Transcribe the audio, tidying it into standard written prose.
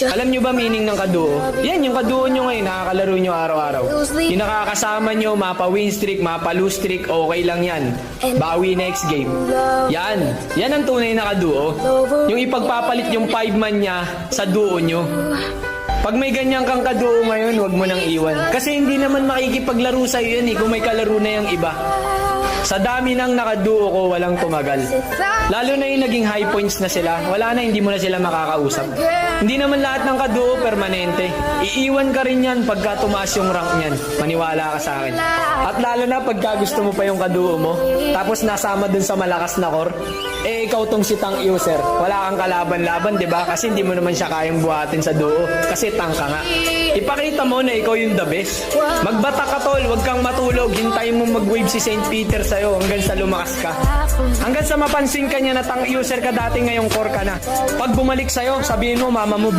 Alam nyo ba meaning ng kaduo? Yan, yung kaduo nyo ngayon, nakakalaro nyo araw-araw. Yung nakakasama nyo, mapa-win streak, mapa-lose streak, okay lang yan. Bawi next game. Yan ang tunay na kaduo. Yung ipagpapalit yung 5 man niya sa duo nyo. Pag may ganyan kang kaduo ngayon, huwag mo nang iwan. Kasi hindi naman makikipaglaro sa'yo yan kung may kalaro na yung iba. Sa dami ng nakaduo ko, walang tumagal. Lalo na yung naging high points na sila, wala na, hindi mo na sila makakausap. Hindi naman lahat ng kaduo permanente. Iiwan ka rin yan pagka tumaas yung rank niyan. Maniwala ka sa akin. At lalo na pagka gusto mo pa yung kaduo mo, tapos nasama dun sa malakas na core, ikaw tong si tank user. Wala kang kalaban-laban, di ba? Kasi hindi mo naman siya kayang buhatin sa duo. Kasi tank ka nga. Ipakita mo na ikaw yung the best. Magbata ka tol, huwag kang matulog. Hintayin mo mag-wave si St. Peter sa'yo hanggang sa lumakas ka. Hanggang sa mapansin ka niya na tank user ka dati, ngayong core ka na. Pag bumalik sa'yo, sabihin mo, mama mo